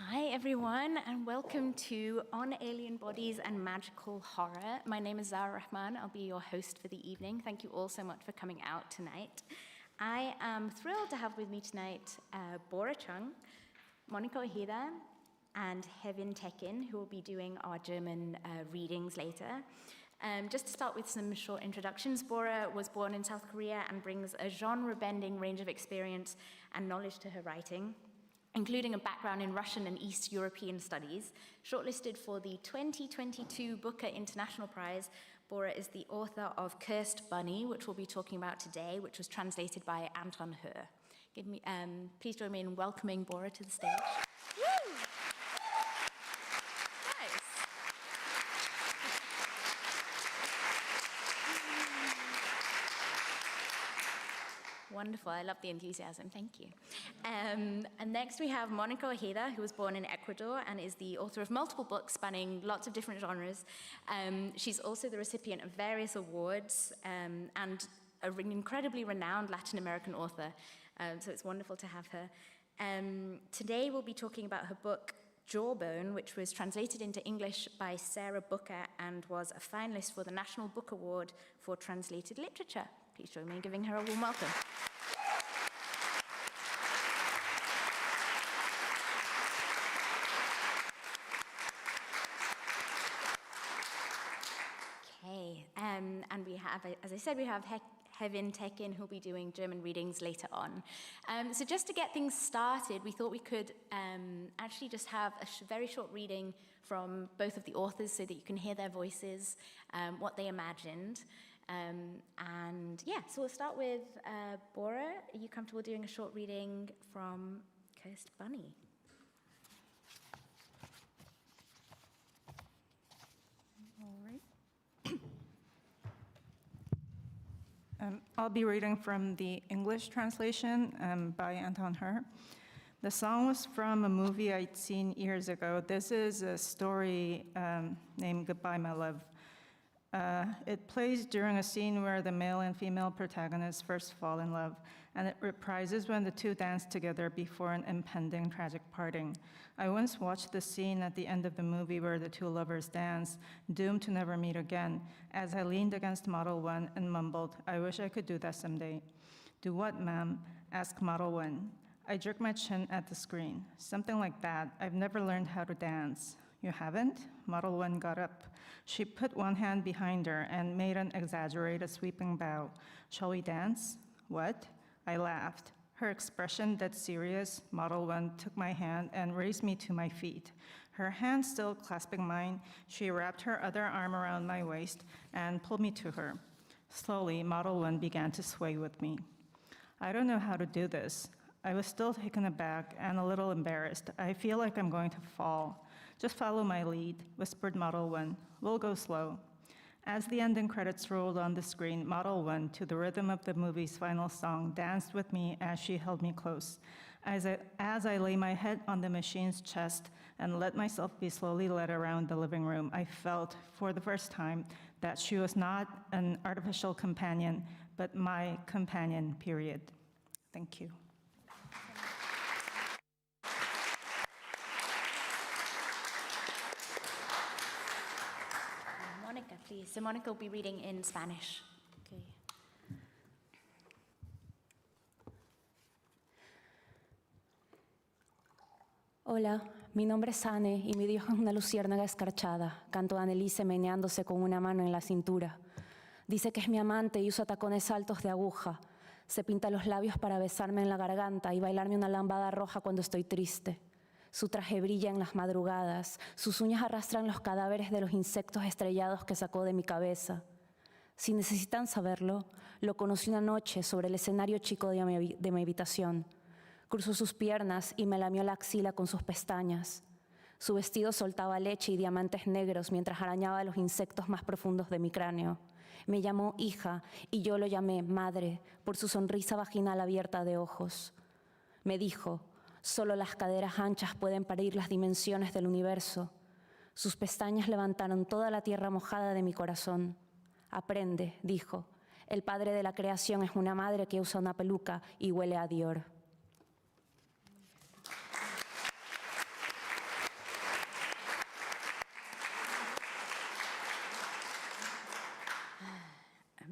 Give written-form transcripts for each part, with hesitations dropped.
Hi everyone, and welcome to On Alien Bodies and Magical Horror. My name is Zara Rahman. I'll be your host for the evening. Thank you all so much for coming out tonight. I am thrilled to have with me tonight Bora Chung, Mónica Ojeda, and Hevin Tekin, who will be doing our German readings later. Just to start with some short introductions, Bora was born in South Korea and brings a genre-bending range of experience and knowledge to her writing, including a background in Russian and East European studies. Shortlisted for the 2022 Booker International Prize, Bora is the author of Cursed Bunny, which we'll be talking about today, which was translated by Anton Hur. Please join me in welcoming Bora to the stage. Woo! Nice. Wonderful, I love the enthusiasm, thank you. And next we have Mónica Ojeda, who was born in Ecuador and is the author of multiple books spanning lots of different genres. She's also the recipient of various awards and an incredibly renowned Latin American author, so it's wonderful to have her. Today we'll be talking about her book, Jawbone, which was translated into English by Sarah Booker and was a finalist for the National Book Award for Translated Literature. Please join me in giving her a warm welcome. Okay, and we have, as I said, we have Hevin Tekin, who'll be doing German readings later on. So just to get things started, we thought we could actually just have a very short reading from both of the authors so that you can hear their voices, what they imagined. And yeah, so we'll start with Bora. Are you comfortable doing a short reading from Cursed Bunny? All right. I'll be reading from the English translation by Anton Hur. The song was from a movie I'd seen years ago. This is a story named Goodbye, My Love. It plays during a scene where the male and female protagonists first fall in love, and it reprises when the two dance together before an impending tragic parting. I once watched the scene at the end of the movie where the two lovers dance, doomed to never meet again, as I leaned against Model 1 and mumbled, I wish I could do that someday. Do what, ma'am? Asked Model 1. I jerked my chin at the screen. Something like that. I've never learned how to dance. You haven't? Model 1 got up. She put one hand behind her and made an exaggerated sweeping bow. Shall we dance? What? I laughed. Her expression dead serious, Model 1 took my hand and raised me to my feet. Her hand still clasping mine, she wrapped her other arm around my waist and pulled me to her. Slowly, Model 1 began to sway with me. I don't know how to do this. I was still taken aback and a little embarrassed. I feel like I'm going to fall. Just follow my lead, whispered Model 1. We'll go slow. As the ending credits rolled on the screen, Model 1, to the rhythm of the movie's final song, danced with me as she held me close. As I lay my head on the machine's chest and let myself be slowly led around the living room, I felt, for the first time, that she was not an artificial companion, but my companion, period. Thank you. Mónica, please. So Mónica will be reading in Spanish. Okay. Hola, mi nombre es Anne y mi Dios es una luciérnaga escarchada. Canto Anneliese meneándose con una mano en la cintura. Dice que es mi amante y usa tacones altos de aguja. Se pinta los labios para besarme en la garganta y bailarme una lambada roja cuando estoy triste. Su traje brilla en las madrugadas. Sus uñas arrastran los cadáveres de los insectos estrellados que sacó de mi cabeza. Si necesitan saberlo, lo conocí una noche sobre el escenario chico de mi habitación. Cruzó sus piernas y me lamió la axila con sus pestañas. Su vestido soltaba leche y diamantes negros mientras arañaba los insectos más profundos de mi cráneo. Me llamó hija y yo lo llamé madre por su sonrisa vaginal abierta de ojos. Me dijo, solo las caderas anchas pueden parir las dimensiones del universo. Sus pestañas levantaron toda la tierra mojada de mi corazón. Aprende, dijo. El padre de la creación es una madre que usa una peluca y huele a Dior.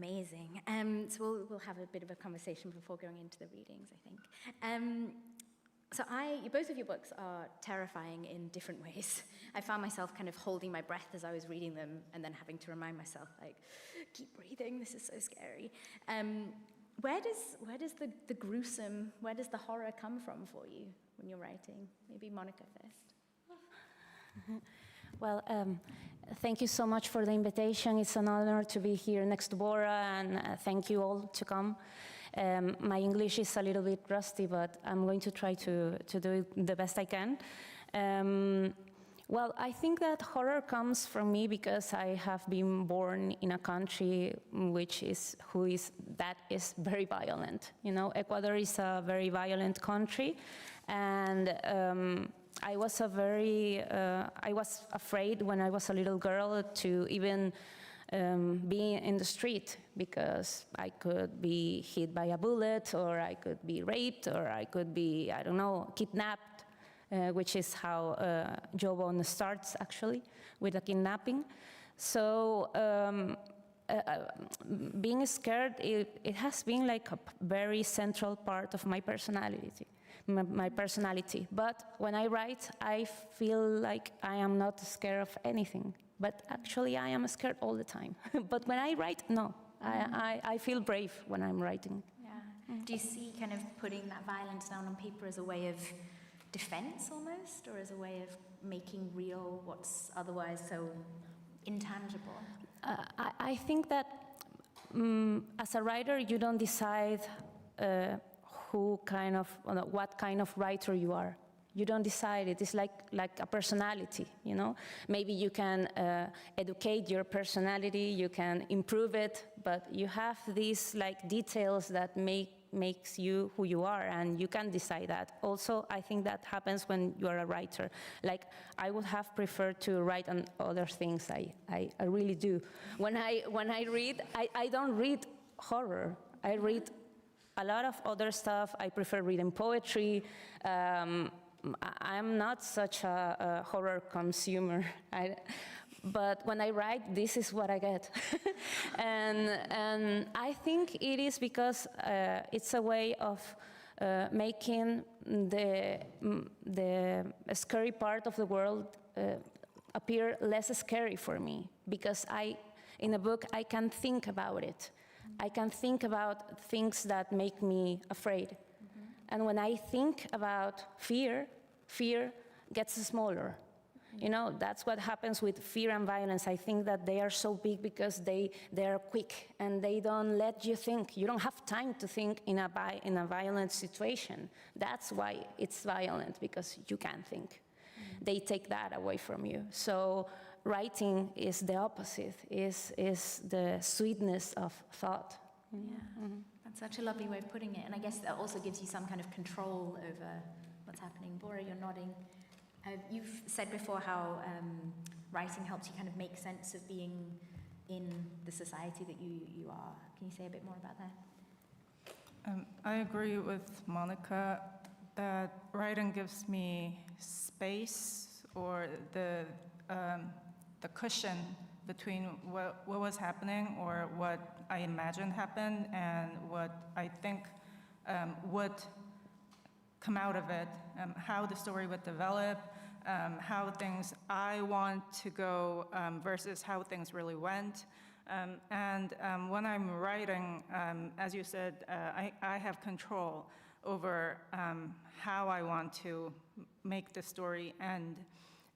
Amazing. So we'll have a bit of a conversation before going into the readings, I think. So both of your books are terrifying in different ways. I found myself kind of holding my breath as I was reading them and then having to remind myself, like, keep breathing, this is so scary. Where does the gruesome, where does the horror come from for you when you're writing? Maybe Mónica first. Well, thank you so much for the invitation. It's an honor to be here next to Bora, and thank you all to come. My English is a little bit rusty, but I'm going to try to do it the best I can. Well, I think that horror comes from me because I have been born in a country that is very violent. You know, Ecuador is a very violent country, and I was afraid when I was a little girl to even be in the street because I could be hit by a bullet, or I could be raped, or I could be, I don't know, kidnapped, which is how Jawbone starts actually, with a kidnapping. So being scared, it has been like a very central part of my personality. But when I write, I feel like I am not scared of anything. But actually, I am scared all the time. But when I write, no. I feel brave when I'm writing. Yeah. Do you see kind of putting that violence down on paper as a way of defense almost, or as a way of making real what's otherwise so intangible? I think that as a writer, you don't decide what kind of writer you are. You don't decide it. It's like a personality, you know? Maybe you can educate your personality, you can improve it, but you have these like details that makes you who you are, and you can decide that. Also, I think that happens when you are a writer. Like, I would have preferred to write on other things. I really do. When I read, I don't read horror. I read a lot of other stuff. I prefer reading poetry. I'm not such a horror consumer. But when I write, this is what I get. and I think it is because it's a way of making the scary part of the world appear less scary for me. Because in a book, I can think about it. I can think about things that make me afraid. Mm-hmm. And when I think about fear gets smaller. Mm-hmm. You know, that's what happens with fear and violence. I think that they are so big because they are quick and they don't let you think. You don't have time to think in a violent situation. That's why it's violent, because you can't think. Mm-hmm. They take that away from you. So writing is the opposite, is the sweetness of thought. Yeah, mm-hmm. That's such a lovely way of putting it. And I guess that also gives you some kind of control over what's happening. Bora, you're nodding. You've said before how writing helps you kind of make sense of being in the society that you are. Can you say a bit more about that? I agree with Mónica that writing gives me space, or the cushion between what was happening or what I imagined happened and what I think would come out of it, how the story would develop, how things I want to go versus how things really went. And when I'm writing, as you said, I have control over how I want to make the story end.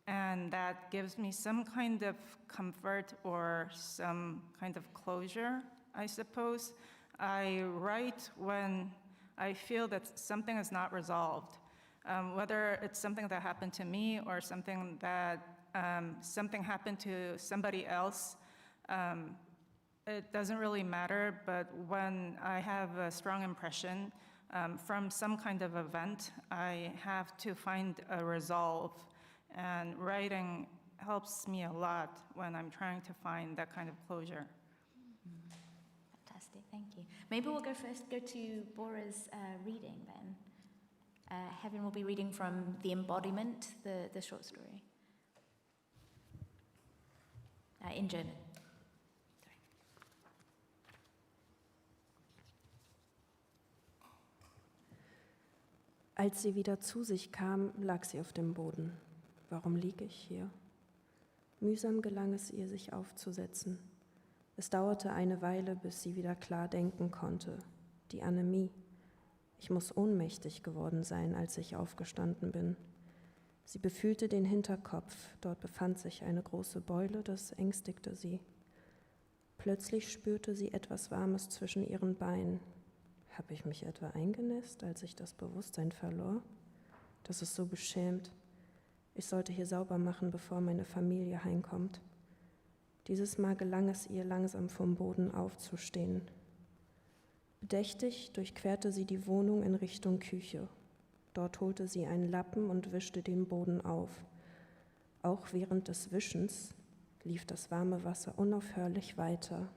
And that gives me some kind of comfort or some kind of closure, I suppose. I write when I feel that something is not resolved, whether it's something that happened to me or something that something happened to somebody else. It doesn't really matter, but when I have a strong impression from some kind of event, I have to find a resolve. And writing helps me a lot when I'm trying to find that kind of closure. Fantastic, thank you. Maybe we'll go to Bora's reading then. Heaven will be reading from The Embodiment, the short story. In German. Als sie wieder zu sich kam, lag sie auf dem Boden. Warum liege ich hier? Mühsam gelang es ihr, sich aufzusetzen. Es dauerte eine Weile, bis sie wieder klar denken konnte. Die Anämie. Ich muss ohnmächtig geworden sein, als ich aufgestanden bin. Sie befühlte den Hinterkopf. Dort befand sich eine große Beule, das ängstigte sie. Plötzlich spürte sie etwas Warmes zwischen ihren Beinen. Habe ich mich etwa eingenässt, als ich das Bewusstsein verlor? Das ist so beschämt. Ich sollte hier sauber machen, bevor meine Familie heimkommt. Dieses Mal gelang es ihr, langsam vom Boden aufzustehen. Bedächtig durchquerte sie die Wohnung in Richtung Küche. Dort holte sie einen Lappen und wischte den Boden auf. Auch während des Wischens lief das warme Wasser unaufhörlich weiter.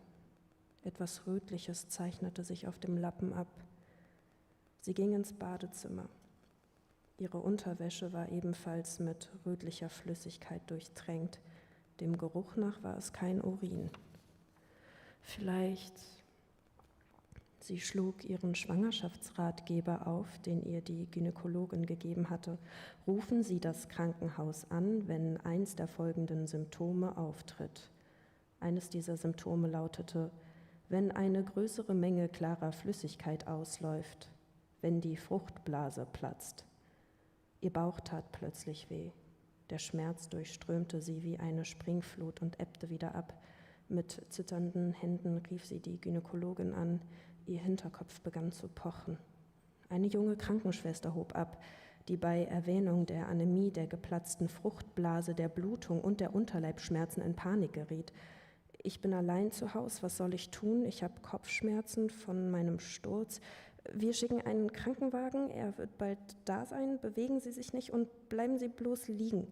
Etwas Rötliches zeichnete sich auf dem Lappen ab. Sie ging ins Badezimmer. Ihre Unterwäsche war ebenfalls mit rötlicher Flüssigkeit durchtränkt. Dem Geruch nach war es kein Urin. Vielleicht. Sie schlug ihren Schwangerschaftsratgeber auf, den ihr die Gynäkologin gegeben hatte. Rufen Sie das Krankenhaus an, wenn eins der folgenden Symptome auftritt. Eines dieser Symptome lautete: wenn eine größere Menge klarer Flüssigkeit ausläuft, wenn die Fruchtblase platzt. Ihr Bauch tat plötzlich weh. Der Schmerz durchströmte sie wie eine Springflut und ebbte wieder ab. Mit zitternden Händen rief sie die Gynäkologin an. Ihr Hinterkopf begann zu pochen. Eine junge Krankenschwester hob ab, die bei Erwähnung der Anämie, der geplatzten Fruchtblase, der Blutung und der Unterleibsschmerzen in Panik geriet. Ich bin allein zu Hause, was soll ich tun? Ich habe Kopfschmerzen von meinem Sturz. Wir schicken einen Krankenwagen, er wird bald da sein. Bewegen Sie sich nicht und bleiben Sie bloß liegen.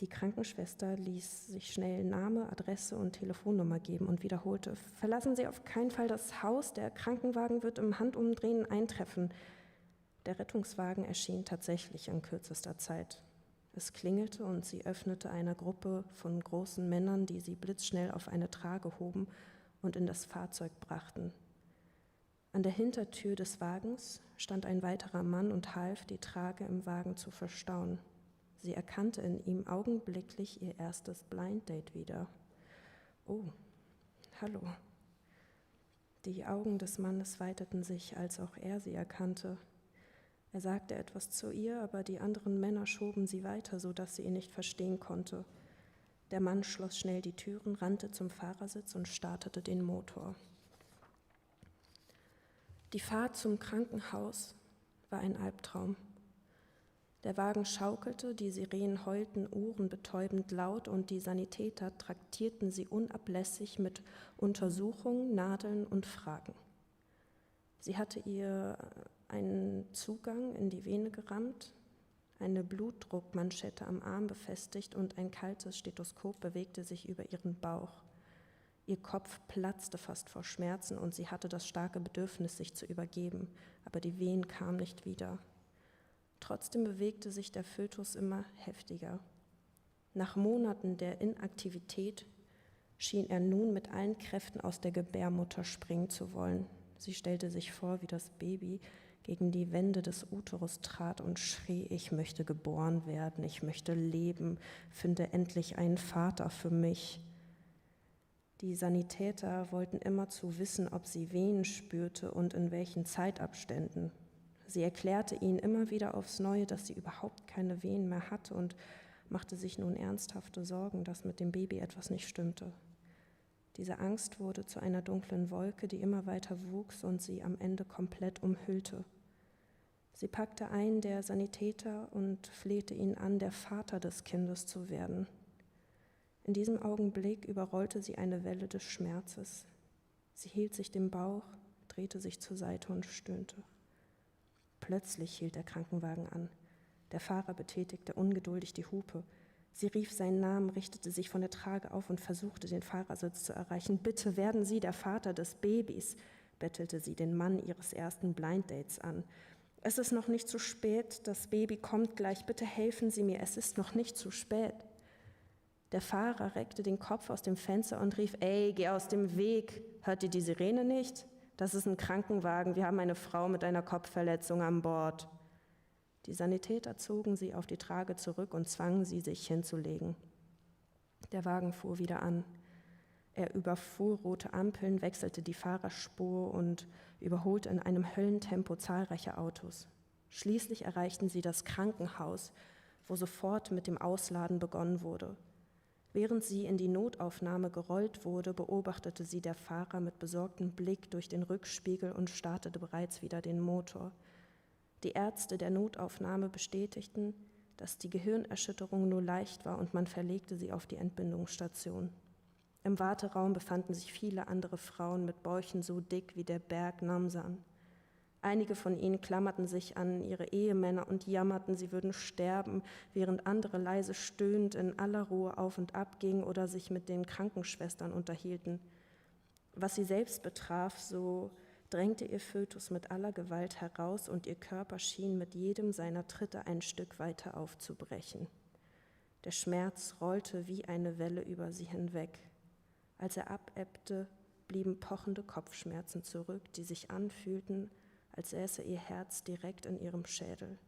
Die Krankenschwester ließ sich schnell Name, Adresse und Telefonnummer geben und wiederholte: Verlassen Sie auf keinen Fall das Haus, der Krankenwagen wird im Handumdrehen eintreffen. Der Rettungswagen erschien tatsächlich in kürzester Zeit. Es klingelte und sie öffnete einer Gruppe von großen Männern, die sie blitzschnell auf eine Trage hoben und in das Fahrzeug brachten. An der Hintertür des Wagens stand ein weiterer Mann und half, die Trage im Wagen zu verstauen. Sie erkannte in ihm augenblicklich ihr erstes Blind Date wieder. Oh, hallo. Die Augen des Mannes weiteten sich, als auch er sie erkannte. Er sagte etwas zu ihr, aber die anderen Männer schoben sie weiter, sodass sie ihn nicht verstehen konnte. Der Mann schloss schnell die Türen, rannte zum Fahrersitz und startete den Motor. Die Fahrt zum Krankenhaus war ein Albtraum. Der Wagen schaukelte, die Sirenen heulten ohrenbetäubend laut und die Sanitäter traktierten sie unablässig mit Untersuchungen, Nadeln und Fragen. Sie hatte ihr einen Zugang in die Vene gerammt, eine Blutdruckmanschette am Arm befestigt und ein kaltes Stethoskop bewegte sich über ihren Bauch. Ihr Kopf platzte fast vor Schmerzen und sie hatte das starke Bedürfnis, sich zu übergeben, aber die Wehen kamen nicht wieder. Trotzdem bewegte sich der Fötus immer heftiger. Nach Monaten der Inaktivität schien er nun mit allen Kräften aus der Gebärmutter springen zu wollen. Sie stellte sich vor, wie das Baby gegen die Wände des Uterus trat und schrie, ich möchte geboren werden, ich möchte leben, finde endlich einen Vater für mich. Die Sanitäter wollten immerzu wissen, ob sie Wehen spürte und in welchen Zeitabständen. Sie erklärte ihnen immer wieder aufs Neue, dass sie überhaupt keine Wehen mehr hatte und machte sich nun ernsthafte Sorgen, dass mit dem Baby etwas nicht stimmte. Diese Angst wurde zu einer dunklen Wolke, die immer weiter wuchs und sie am Ende komplett umhüllte. Sie packte einen der Sanitäter und flehte ihn an, der Vater des Kindes zu werden. In diesem Augenblick überrollte sie eine Welle des Schmerzes. Sie hielt sich den Bauch, drehte sich zur Seite und stöhnte. Plötzlich hielt der Krankenwagen an. Der Fahrer betätigte ungeduldig die Hupe. Sie rief seinen Namen, richtete sich von der Trage auf und versuchte, den Fahrersitz zu erreichen. »Bitte werden Sie der Vater des Babys«, bettelte sie den Mann ihres ersten Blind Dates an. »Es ist noch nicht zu spät, das Baby kommt gleich, bitte helfen Sie mir, es ist noch nicht zu spät.« Der Fahrer reckte den Kopf aus dem Fenster und rief, »Ey, geh aus dem Weg, hört ihr die Sirene nicht? Das ist ein Krankenwagen, wir haben eine Frau mit einer Kopfverletzung an Bord.« Die Sanitäter zogen sie auf die Trage zurück und zwangen sie, sich hinzulegen. Der Wagen fuhr wieder an. Er überfuhr rote Ampeln, wechselte die Fahrerspur und überholte in einem Höllentempo zahlreiche Autos. Schließlich erreichten sie das Krankenhaus, wo sofort mit dem Ausladen begonnen wurde. Während sie in die Notaufnahme gerollt wurde, beobachtete sie der Fahrer mit besorgtem Blick durch den Rückspiegel und startete bereits wieder den Motor. Die Ärzte der Notaufnahme bestätigten, dass die Gehirnerschütterung nur leicht war und man verlegte sie auf die Entbindungsstation. Im Warteraum befanden sich viele andere Frauen mit Bäuchen so dick wie der Berg Namsan. Einige von ihnen klammerten sich an ihre Ehemänner und jammerten, sie würden sterben, während andere leise stöhnend in aller Ruhe auf und ab gingen oder sich mit den Krankenschwestern unterhielten. Was sie selbst betraf, so drängte ihr Fötus mit aller Gewalt heraus und ihr Körper schien mit jedem seiner Tritte ein Stück weiter aufzubrechen. Der Schmerz rollte wie eine Welle über sie hinweg. Als er abebbte, blieben pochende Kopfschmerzen zurück, die sich anfühlten, als säße ihr Herz direkt in ihrem Schädel.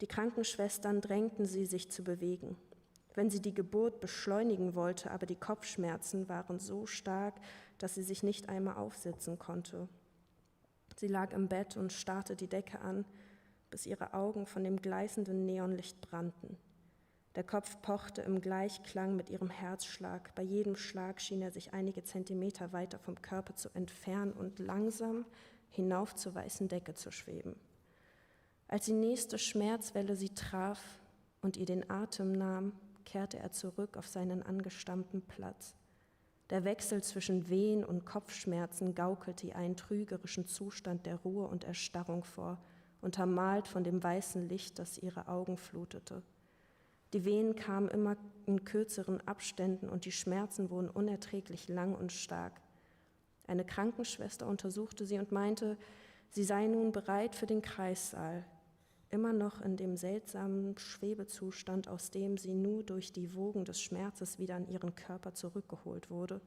Die Krankenschwestern drängten sie, sich zu bewegen. Wenn sie die Geburt beschleunigen wollte, aber die Kopfschmerzen waren so stark, dass sie sich nicht einmal aufsitzen konnte. Sie lag im Bett und starrte die Decke an, bis ihre Augen von dem gleißenden Neonlicht brannten. Der Kopf pochte im Gleichklang mit ihrem Herzschlag. Bei jedem Schlag schien er sich einige Zentimeter weiter vom Körper zu entfernen und langsam hinauf zur weißen Decke zu schweben. Als die nächste Schmerzwelle sie traf und ihr den Atem nahm, kehrte er zurück auf seinen angestammten Platz. Der Wechsel zwischen Wehen und Kopfschmerzen gaukelte ihr einen trügerischen Zustand der Ruhe und Erstarrung vor, untermalt von dem weißen Licht, das ihre Augen flutete. Die Wehen kamen immer in kürzeren Abständen und die Schmerzen wurden unerträglich lang und stark. Eine Krankenschwester untersuchte sie und meinte, sie sei nun bereit für den Kreissaal. Immer noch in dem seltsamen Schwebezustand, aus dem sie nur durch die Wogen des Schmerzes wieder an ihren Körper zurückgeholt wurde,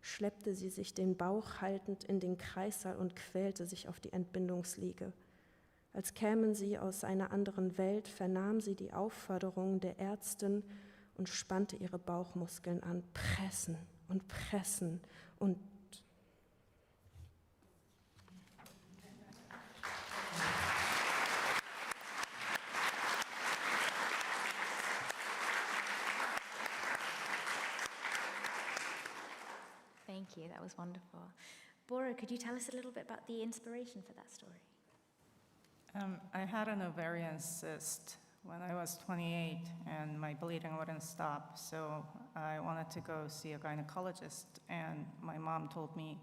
schleppte sie sich den Bauch haltend in den Kreissaal und quälte sich auf die Entbindungsliege. Als kämen sie aus einer anderen Welt, vernahm sie die Aufforderung der Ärztin und spannte ihre Bauchmuskeln an. Pressen und pressen und Thank you, that was wonderful. Bora, could you tell us a little bit about the inspiration for that story? I had an ovarian cyst when I was 28, and my bleeding wouldn't stop, so I wanted to go see a gynecologist, and my mom told me,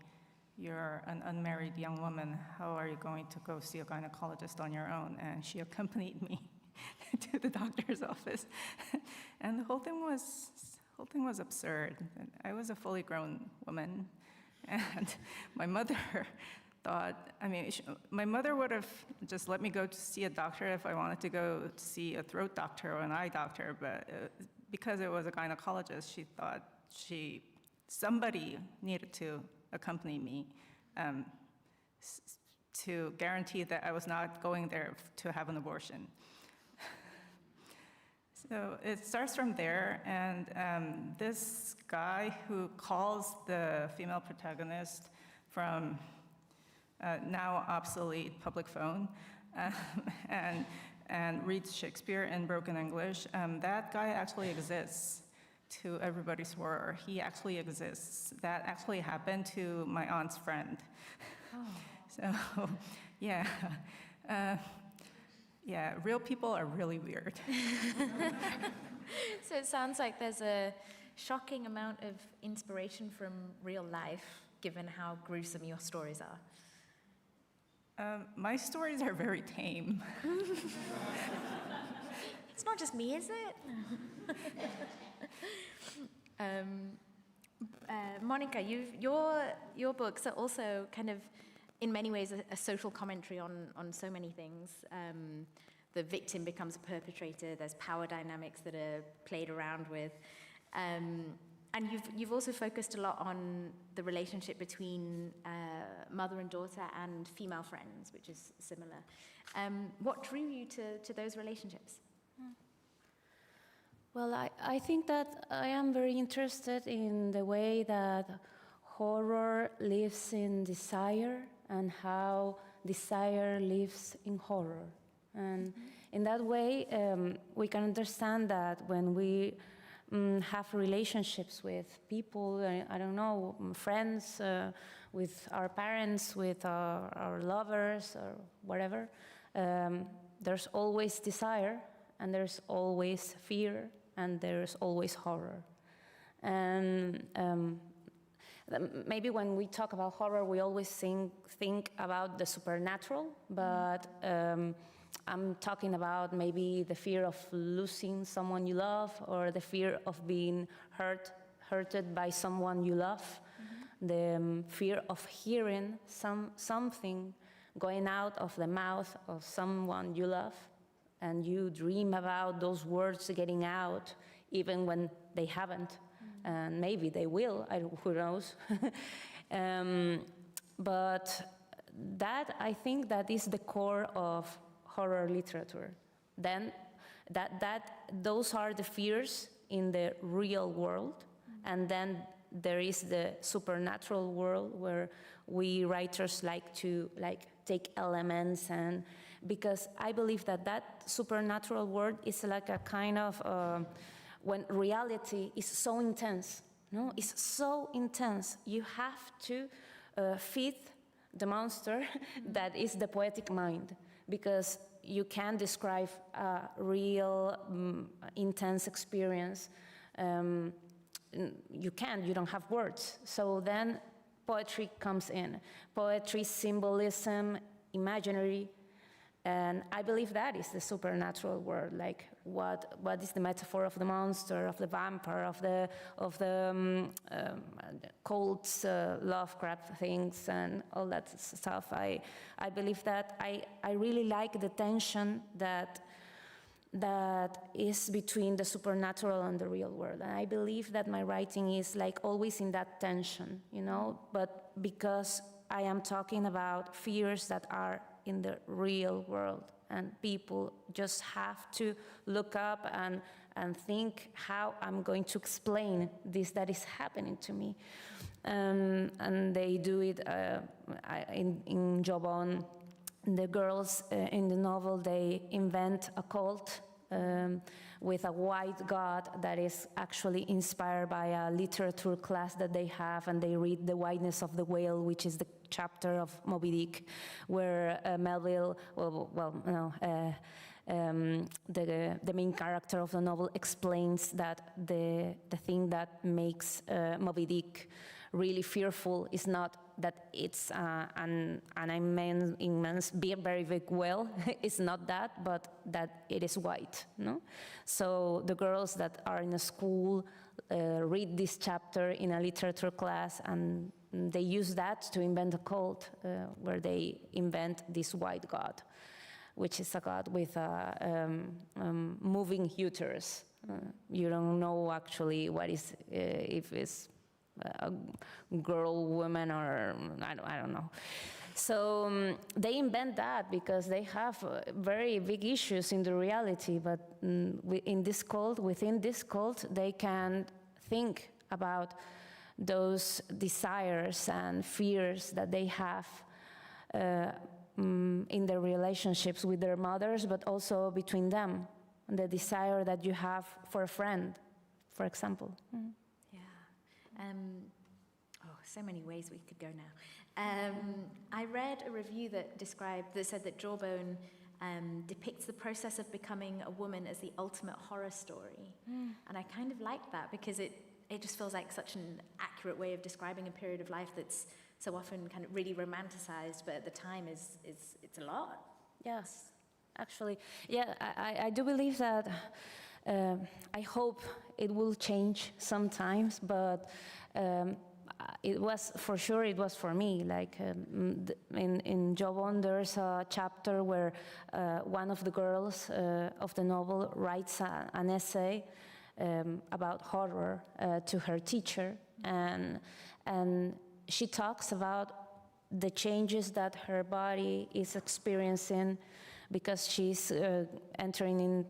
"You're an unmarried young woman, how are you going to go see a gynecologist on your own?" And she accompanied me to the doctor's office, and the whole thing was absurd. I was a fully grown woman, and my mother my mother would have just let me go to see a doctor if I wanted to go to see a throat doctor or an eye doctor, but because it was a gynecologist, she thought somebody needed to accompany me to guarantee that I was not going there to have an abortion. So it starts from there, and this guy who calls the female protagonist from now obsolete public phone and reads Shakespeare in broken English, that guy actually exists, to everybody's horror. He actually exists. That actually happened to my aunt's friend. Oh. So, yeah. Yeah, real people are really weird. So it sounds like there's a shocking amount of inspiration from real life, given how gruesome your stories are. My stories are very tame. It's not just me, is it? Mónica, your books are also kind of, in many ways, a social commentary on so many things. The victim becomes a perpetrator. There's power dynamics that are played around with, and you've also focused a lot on the relationship between mother and daughter and female friends, which is similar. What drew you to those relationships? Well, I think that I am very interested in the way that horror lives in desire and how desire lives in horror. And in that way, we can understand that when we have relationships with people, I don't know, friends, with our parents, with our lovers, or whatever, there's always desire, and there's always fear, and there's always horror. And maybe when we talk about horror, we always think about the supernatural, but I'm talking about maybe the fear of losing someone you love, or the fear of being hurted by someone you love, the fear of hearing something going out of the mouth of someone you love, and you dream about those words getting out, even when they haven't. And maybe they will, who knows. But that, I think, that is the core of horror literature. Then those are the fears in the real world, and then there is the supernatural world where we writers like to take elements, and because I believe that supernatural world is like a kind of when reality is so intense, no, it's so intense, you have to feed the monster that is the poetic mind, because you can't describe a real intense experience. You can't, you don't have words. So then poetry comes in. Poetry, symbolism, imaginary, and I believe that is the supernatural world, like what is the metaphor of the monster, of the vampire, of the cults, Lovecraft things, and all that stuff. I believe that I really like the tension that is between the supernatural and the real world. And I believe that my writing is like always in that tension, you know, but because I am talking about fears that are in the real world, and people just have to look up and think how I'm going to explain this that is happening to me. And they do it in Jobon. The girls in the novel, they invent a cult with a white god that is actually inspired by a literature class that they have, and they read The Whiteness of the Whale, which is the chapter of Moby Dick, where Melville, the main character of the novel explains that the thing that makes Moby Dick really fearful is not that it's an immense, very big whale. It's not that, but that it is white. No? So the girls that are in a school read this chapter in a literature class, and they use that to invent a cult where they invent this white god, which is a god with moving uterus. You don't know actually what is, if it's a girl, woman, or I don't know. So they invent that because they have very big issues in the reality, but within this cult, they can think about those desires and fears that they have in their relationships with their mothers, but also between them. The desire that you have for a friend, for example. Yeah. So many ways we could go now. I read a review that said that Jawbone depicts the process of becoming a woman as the ultimate horror story. And I kind of like that because it just feels like such an accurate way of describing a period of life that's so often kind of really romanticized, but at the time it's a lot. Yes, actually. Yeah, I do believe that, I hope it will change sometimes, but it was for me. Like in Jawbone, there's a chapter where one of the girls of the novel writes an essay about horror to her teacher, and she talks about the changes that her body is experiencing because she is entering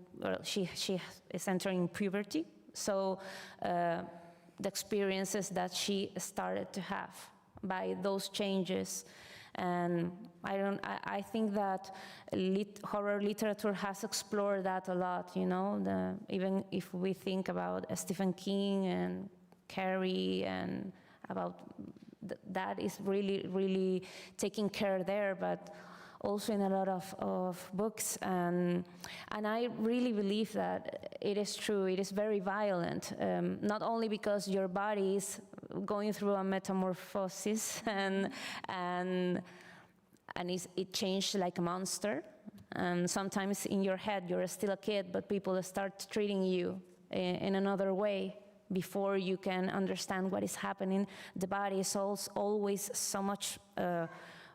puberty. So the experiences that she started to have by those changes. And I think that horror literature has explored that a lot, you know, even if we think about Stephen King and Carrie, and about that is really, really taking care there, but also in a lot of books. And I really believe that it is true, it is very violent, not only because your body is going through a metamorphosis and it changed like a monster. And sometimes in your head you're still a kid, but people start treating you in another way before you can understand what is happening. The body is always so much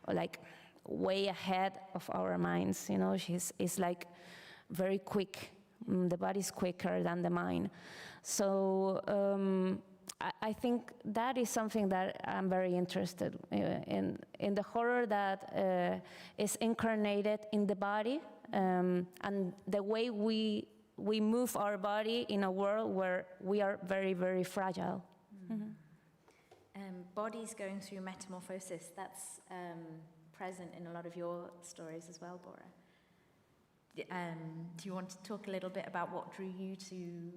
like way ahead of our minds, you know. It's like very quick. The body's quicker than the mind. So I think that is something that I'm very interested in the horror that is incarnated in the body, and the way we move our body in a world where we are very, very fragile. Bodies going through metamorphosis, that's present in a lot of your stories as well, Bora. Do you want to talk a little bit about what drew you to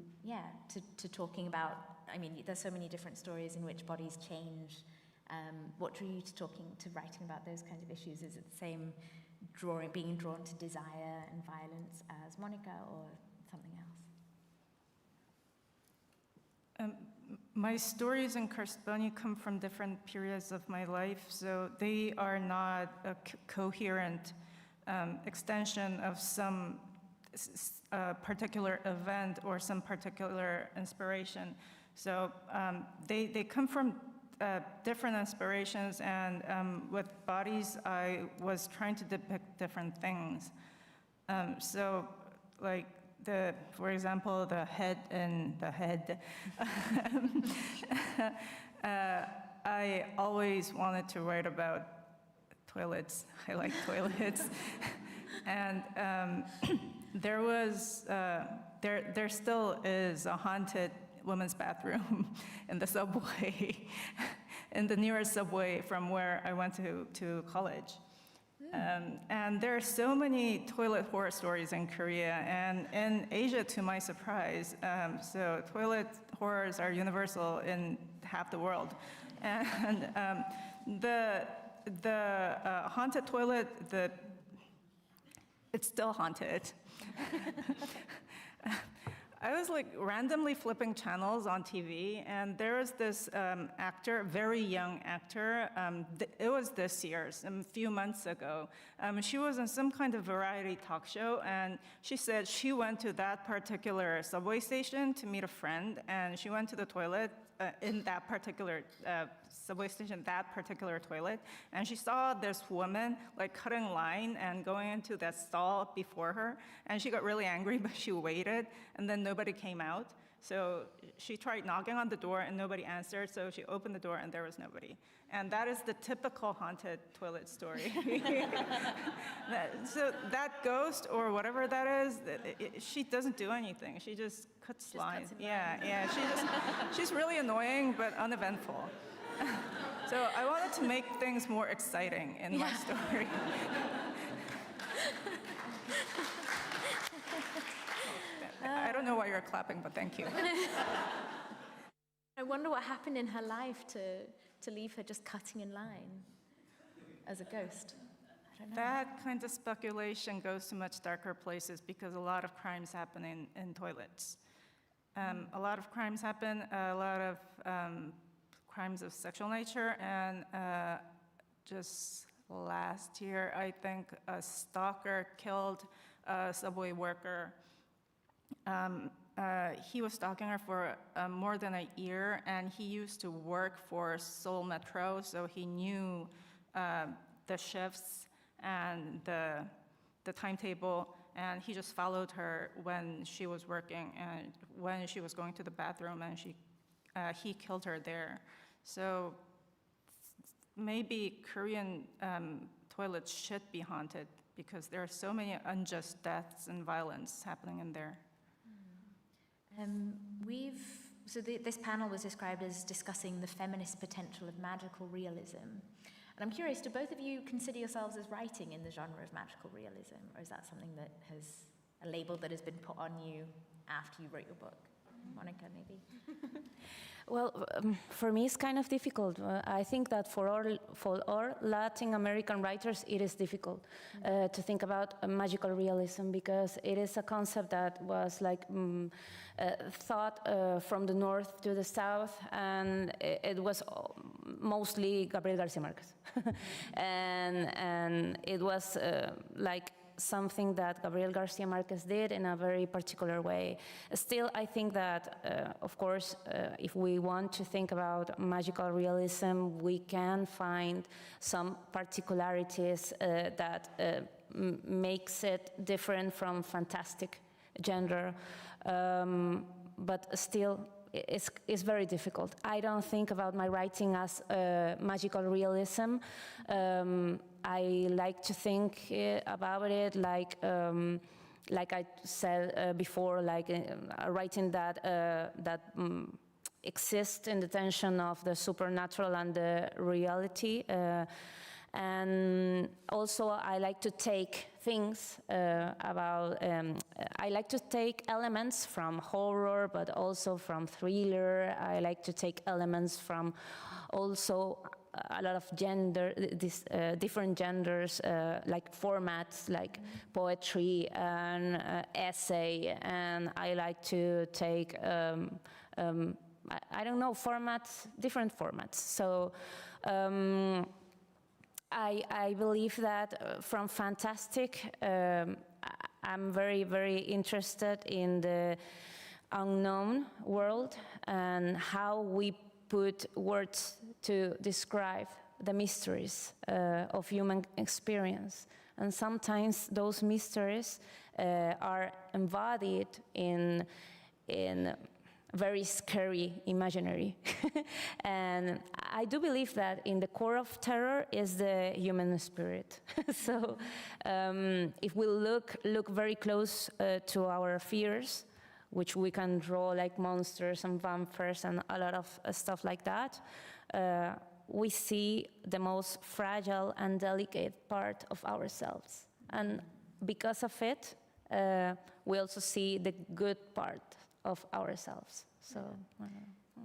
talking about, I mean, there's so many different stories in which bodies change. What drew you to writing about those kinds of issues? Is it the same being drawn to desire and violence as Mónica, or something else? My stories in Cursed Bunny come from different periods of my life, so they are not a coherent extension of some particular event or some particular inspiration. So they come from different inspirations, and with bodies, I was trying to depict different things. So, like, for example, the head. I always wanted to write about toilets. I like toilets. And there still is a haunted women's bathroom in the subway, in the nearest subway from where I went to college. And there are so many toilet horror stories in Korea and in Asia, to my surprise. So toilet horrors are universal in half the world. And the haunted toilet, it's still haunted. I was like randomly flipping channels on TV, and there was this actor, very young actor. It was this year, a few months ago. She was in some kind of variety talk show, and she said she went to that particular subway station to meet a friend, and she went to the toilet in that particular subway station, that particular toilet, and she saw this woman like cutting line and going into that stall before her, and she got really angry, but she waited, and then nobody came out. So she tried knocking on the door and nobody answered, so she opened the door and there was nobody. And that is the typical haunted toilet story. So that ghost or whatever that is, she doesn't do anything. She just cuts lines. Yeah. She's really annoying but uneventful. So I wanted to make things more exciting in my story. I don't know why you're clapping, but thank you. I wonder what happened in her life to leave her just cutting in line as a ghost. I don't know. That kind of speculation goes to much darker places because a lot of crimes happen in toilets. A lot of crimes happen, a lot of crimes of sexual nature, and just last year, I think a stalker killed a subway worker. He was stalking her for more than a year, and he used to work for Seoul Metro, so he knew the shifts and the timetable, and he just followed her when she was working and when she was going to the bathroom, and he killed her there. So maybe Korean toilets should be haunted because there are so many unjust deaths and violence happening in there. This panel was described as discussing the feminist potential of magical realism. And I'm curious, do both of you consider yourselves as writing in the genre of magical realism, or is that something that a label that has been put on you after you wrote your book? Mónica, maybe? Well, for me, it's kind of difficult. I think that for all Latin American writers, it is difficult to think about magical realism because it is a concept that was like thought from the north to the south, and it was mostly Gabriel García Márquez. and it was like something that Gabriel García Márquez did in a very particular way. Still, I think that, of course, if we want to think about magical realism, we can find some particularities that makes it different from fantastic genre, but still, it's very difficult. I don't think about my writing as magical realism. I like to think about it like I said before, like writing that exists in the tension of the supernatural and the reality. And also, I like to take things I like to take elements from horror, but also from thriller. I like to take elements from also a lot of different genders, like formats, like poetry and essay. And I like to take, I don't know, different formats. So. I believe that from fantastic, I'm very, very interested in the unknown world and how we put words to describe the mysteries of human experience. And sometimes those mysteries are embodied in very scary imaginary. And I do believe that in the core of terror is the human spirit. So if we look very close to our fears, which we can draw like monsters and vampires and a lot of stuff like that, we see the most fragile and delicate part of ourselves. And because of it, we also see the good part of ourselves. So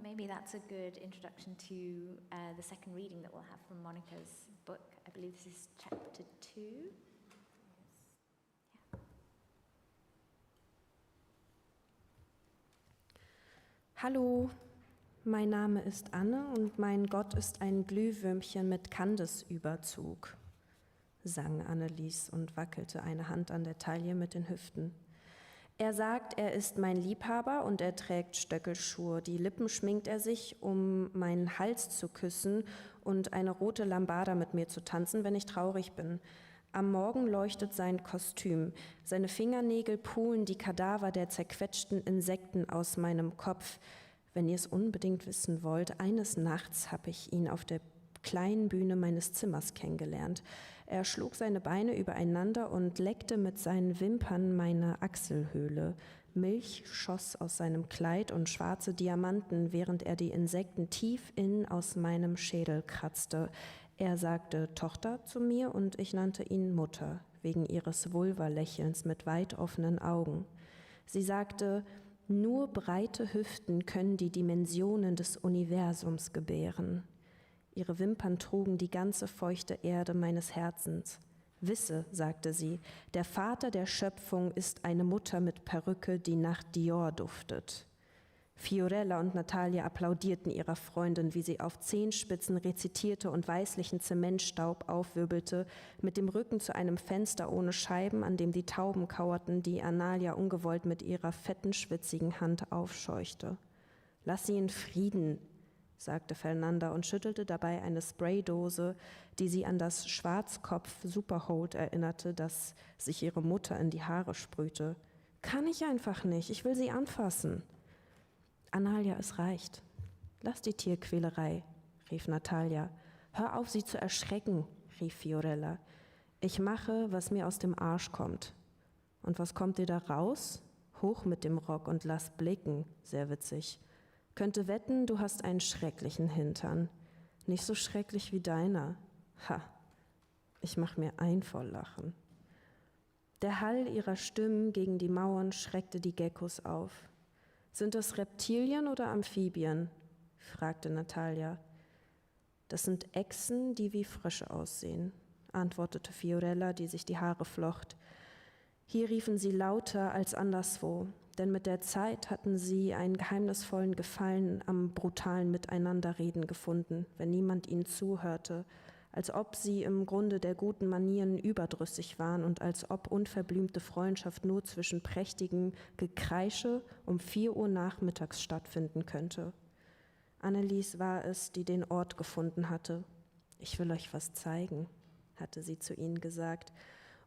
maybe that's a good introduction to the second reading that we'll have from Mónica's book. I believe this is chapter 2. Hallo, mein Name ist Anne und mein Gott ist ein Glühwürmchen mit Kandesüberzug, sang Annelies und wackelte eine Hand an der Taille mit den Hüften. Er sagt, er ist mein Liebhaber und er trägt Stöckelschuhe. Die Lippen schminkt er sich, um meinen Hals zu küssen und eine rote Lambada mit mir zu tanzen, wenn ich traurig bin. Am Morgen leuchtet sein Kostüm. Seine Fingernägel pulen die Kadaver der zerquetschten Insekten aus meinem Kopf. Wenn ihr es unbedingt wissen wollt, eines Nachts habe ich ihn auf der kleinen Bühne meines Zimmers kennengelernt. Er schlug seine Beine übereinander und leckte mit seinen Wimpern meine Achselhöhle. Milch schoss aus seinem Kleid und schwarze Diamanten, während er die Insekten tief innen aus meinem Schädel kratzte. Er sagte Tochter zu mir und ich nannte ihn Mutter, wegen ihres Vulva-Lächelns mit weit offenen Augen. Sie sagte, nur breite Hüften können die Dimensionen des Universums gebären. Ihre Wimpern trugen die ganze feuchte Erde meines Herzens. Wisse, sagte sie, der Vater der Schöpfung ist eine Mutter mit Perücke, die nach Dior duftet. Fiorella und Natalia applaudierten ihrer Freundin, wie sie auf Zehenspitzen rezitierte und weißlichen Zementstaub aufwirbelte, mit dem Rücken zu einem Fenster ohne Scheiben, an dem die Tauben kauerten, die Analia ungewollt mit ihrer fetten, schwitzigen Hand aufscheuchte. »Lass sie in Frieden«, sagte Fernanda und schüttelte dabei eine Spraydose, die sie an das Schwarzkopf-Superhold erinnerte, das sich ihre Mutter in die Haare sprühte. »Kann ich einfach nicht, ich will sie anfassen.« »Analia, es reicht. Lass die Tierquälerei«, rief Natalia. »Hör auf, sie zu erschrecken«, rief Fiorella. »Ich mache, was mir aus dem Arsch kommt.« »Und was kommt dir da raus?« »Hoch mit dem Rock und lass blicken«, sehr witzig. »Könnte wetten, du hast einen schrecklichen Hintern. Nicht so schrecklich wie deiner. Ha, ich mach mir ein vor Lachen.« Der Hall ihrer Stimmen gegen die Mauern schreckte die Geckos auf. »Sind das Reptilien oder Amphibien?« fragte Natalia. »Das sind Echsen, die wie Frösche aussehen«, antwortete Fiorella, die sich die Haare flocht. Hier riefen sie lauter als anderswo, denn mit der Zeit hatten sie einen geheimnisvollen Gefallen am brutalen Miteinanderreden gefunden, wenn niemand ihnen zuhörte, als ob sie im Grunde der guten Manieren überdrüssig waren und als ob unverblümte Freundschaft nur zwischen prächtigem Gekreische um 4 Uhr nachmittags stattfinden könnte. Annelies war es, die den Ort gefunden hatte. »Ich will euch was zeigen«, hatte sie zu ihnen gesagt,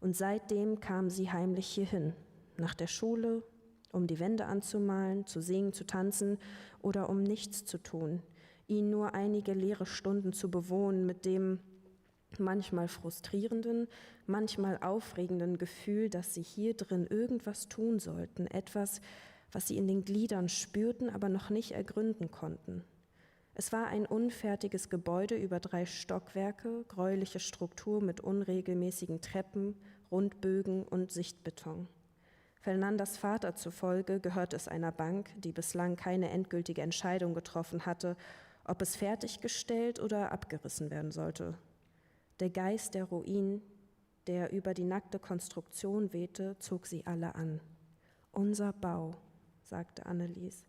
und seitdem kam sie heimlich hierhin, nach der Schule, um die Wände anzumalen, zu singen, zu tanzen oder um nichts zu tun, ihnen nur einige leere Stunden zu bewohnen mit dem manchmal frustrierenden, manchmal aufregenden Gefühl, dass sie hier drin irgendwas tun sollten, etwas, was sie in den Gliedern spürten, aber noch nicht ergründen konnten. Es war ein unfertiges Gebäude über 3 Stockwerke, gräuliche Struktur mit unregelmäßigen Treppen, Rundbögen und Sichtbeton. Fernandas Vater zufolge gehört es einer Bank, die bislang keine endgültige Entscheidung getroffen hatte, ob es fertiggestellt oder abgerissen werden sollte. Der Geist der Ruinen, der über die nackte Konstruktion wehte, zog sie alle an. »Unser Bau«, sagte Annelies.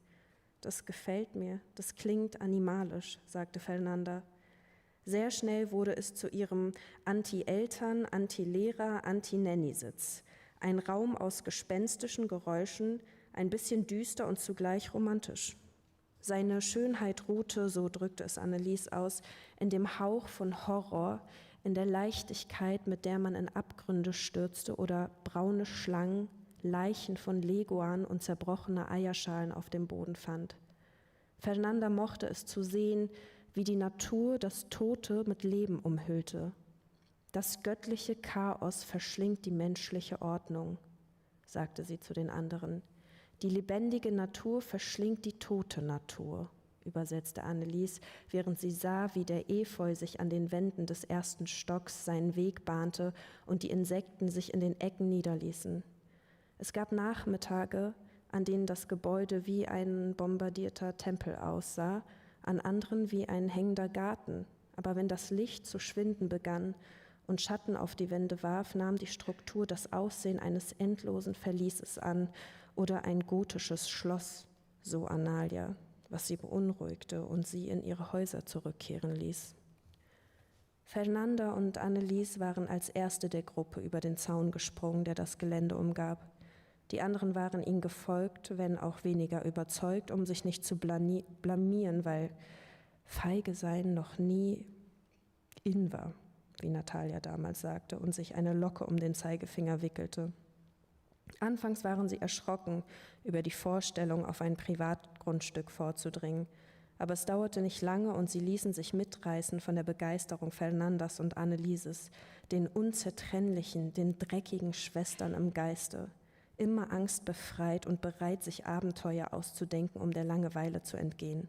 »Das gefällt mir, das klingt animalisch«, sagte Fernanda. Sehr schnell wurde es zu ihrem Anti-Eltern, Anti-Lehrer, Anti-Nanny-Sitz. Ein Raum aus gespenstischen Geräuschen, ein bisschen düster und zugleich romantisch. Seine Schönheit ruhte, so drückte es Annelies aus, in dem Hauch von Horror, in der Leichtigkeit, mit der man in Abgründe stürzte oder braune Schlangen, Leichen von Leguan und zerbrochene Eierschalen auf dem Boden fand. Fernanda mochte es zu sehen, wie die Natur das Tote mit Leben umhüllte. Das göttliche Chaos verschlingt die menschliche Ordnung, sagte sie zu den anderen. Die lebendige Natur verschlingt die tote Natur, übersetzte Annelies, während sie sah, wie der Efeu sich an den Wänden des 1. Stocks seinen Weg bahnte und die Insekten sich in den Ecken niederließen. Es gab Nachmittage, an denen das Gebäude wie ein bombardierter Tempel aussah, an anderen wie ein hängender Garten. Aber wenn das Licht zu schwinden begann und Schatten auf die Wände warf, nahm die Struktur das Aussehen eines endlosen Verlieses an oder ein gotisches Schloss, so Analia, was sie beunruhigte und sie in ihre Häuser zurückkehren ließ. Fernanda und Annelies waren als erste der Gruppe über den Zaun gesprungen, der das Gelände umgab. Die anderen waren ihnen gefolgt, wenn auch weniger überzeugt, um sich nicht zu blamieren, weil feige sein noch nie in war. wie Natalia damals sagte, und sich eine Locke um den Zeigefinger wickelte. Anfangs waren sie erschrocken über die Vorstellung, auf ein Privatgrundstück vorzudringen. Aber es dauerte nicht lange und sie ließen sich mitreißen von der Begeisterung Fernandas und Annelieses, den unzertrennlichen, den dreckigen Schwestern im Geiste, immer angstbefreit und bereit, sich Abenteuer auszudenken, um der Langeweile zu entgehen.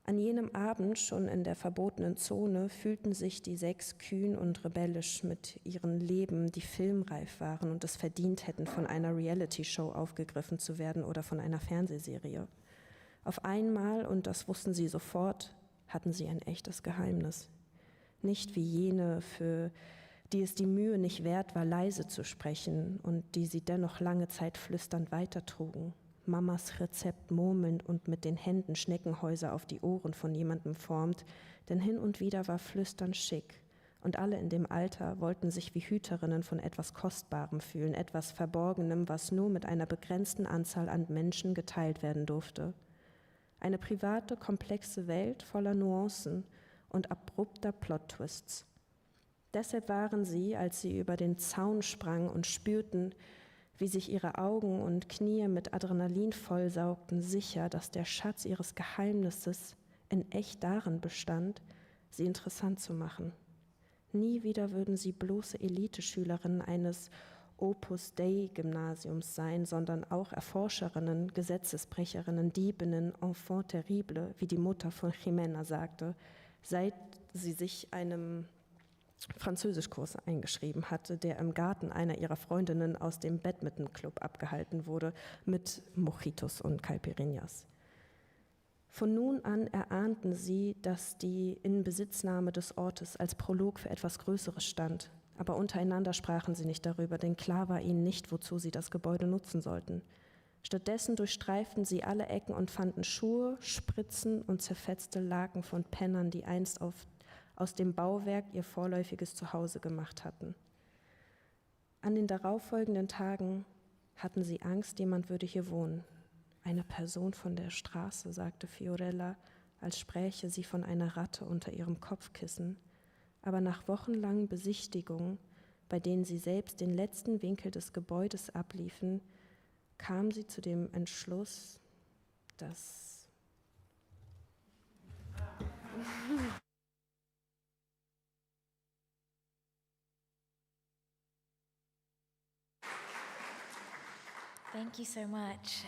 An jenem Abend, schon in der verbotenen Zone, fühlten sich die 6 kühn und rebellisch mit ihren Leben, die filmreif waren und es verdient hätten, von einer Reality-Show aufgegriffen zu werden oder von einer Fernsehserie. Auf einmal, und das wussten sie sofort, hatten sie ein echtes Geheimnis. Nicht wie jene, für die es die Mühe nicht wert war, leise zu sprechen und die sie dennoch lange Zeit flüsternd weitertrugen. Mamas Rezept murmelnd und mit den Händen Schneckenhäuser auf die Ohren von jemandem formt, denn hin und wieder war Flüstern schick. Und alle in dem Alter wollten sich wie Hüterinnen von etwas Kostbarem fühlen, etwas Verborgenem, was nur mit einer begrenzten Anzahl an Menschen geteilt werden durfte. Eine private, komplexe Welt voller Nuancen und abrupter Plot-Twists. Deshalb waren sie, als sie über den Zaun sprangen und spürten, wie sich ihre Augen und Knie mit Adrenalin vollsaugten, sicher, dass der Schatz ihres Geheimnisses in echt darin bestand, sie interessant zu machen. Nie wieder würden sie bloße Eliteschülerinnen eines Opus-Dei-Gymnasiums sein, sondern auch Erforscherinnen, Gesetzesbrecherinnen, Diebinnen, Enfant terrible, wie die Mutter von Jimena sagte, seit sie sich einem Französischkurs eingeschrieben hatte, der im Garten einer ihrer Freundinnen aus dem Badmintonclub abgehalten wurde, mit Mojitos und Caipirinhas. Von nun an erahnten sie, dass die Inbesitznahme des Ortes als Prolog für etwas Größeres stand, aber untereinander sprachen sie nicht darüber, denn klar war ihnen nicht, wozu sie das Gebäude nutzen sollten. Stattdessen durchstreiften sie alle Ecken und fanden Schuhe, Spritzen und zerfetzte Laken von Pennern, die einst aus dem Bauwerk ihr vorläufiges Zuhause gemacht hatten. An den darauffolgenden Tagen hatten sie Angst, jemand würde hier wohnen. Eine Person von der Straße, sagte Fiorella, als spräche sie von einer Ratte unter ihrem Kopfkissen. Aber nach wochenlangen Besichtigungen, bei denen sie selbst den letzten Winkel des Gebäudes abliefen, kam sie zu dem Entschluss, dass Thank you so much.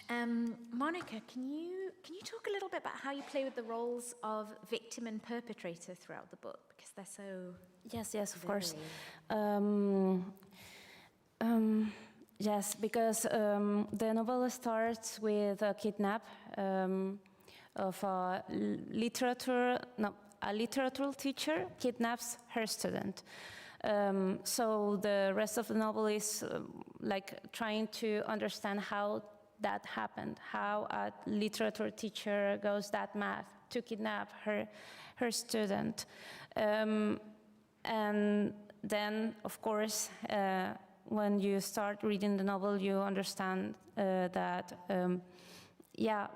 Monica, can you talk a little bit about how you play with the roles of victim and perpetrator throughout the book? Because they're so... Yes, of course. Yes, because the novel starts with a kidnap of a literature teacher kidnaps her student. So the rest of the novel is like trying to understand how that happened, how a literature teacher goes that mad to kidnap her student. And then, of course, when you start reading the novel, you understand that,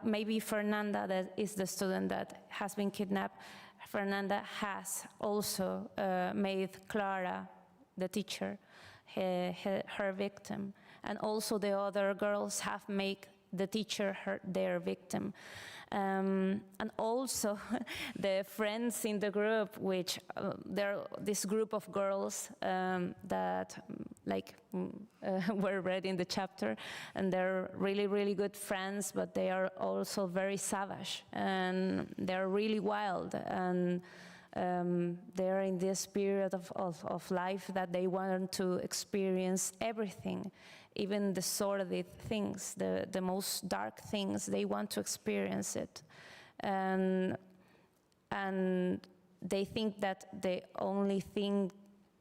maybe Fernanda, that is the student that has been kidnapped, Fernanda has also made Clara, the teacher, her victim. And also the other girls have made the teacher their victim. And also the friends in the group, which they're this group of girls that were read in the chapter, and they're really, really good friends, but they are also very savage, and they're really wild, and they're in this period of life that they want to experience everything. Even the sordid things, the most dark things, they want to experience it. And they think that the only thing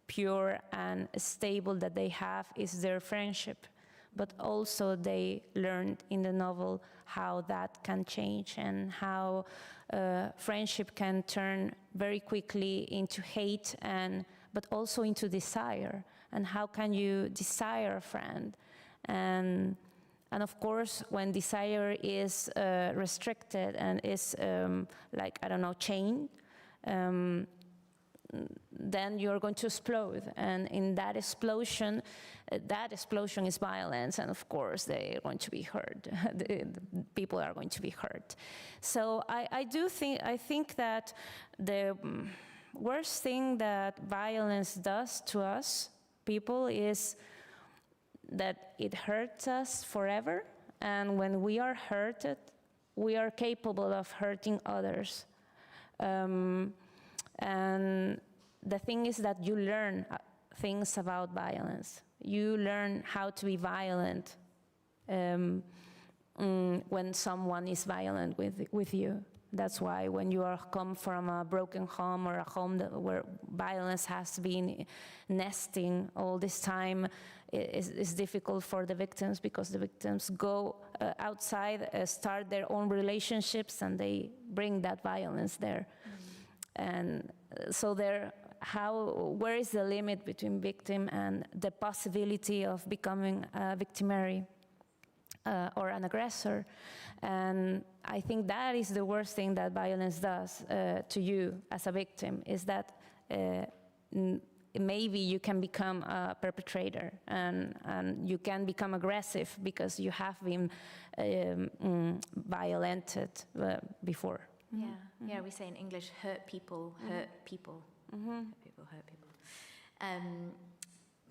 pure and stable that they have is their friendship. But also they learned in the novel how that can change and how friendship can turn very quickly into hate, but also into desire. And how can you desire a friend? And of course, when desire is restricted and is chained, then you're going to explode. And in that explosion is violence, and of course they're going to be hurt. the people are going to be hurt. So I think that the worst thing that violence does to us people is that it hurts us forever, and when we are hurted, we are capable of hurting others. And the thing is that you learn things about violence. You learn how to be violent when someone is violent with you. That's why when you come from a broken home or a home where violence has been nesting all this time, it's difficult for the victims, because the victims go outside, start their own relationships, and they bring that violence there. And so where is the limit between victim and the possibility of becoming a victimary or an aggressor? And I think that is the worst thing that violence does to you as a victim, is that maybe you can become a perpetrator, and you can become aggressive because you have been violented before. Yeah, yeah. We say in English, hurt people, hurt people. Hurt people, hurt people.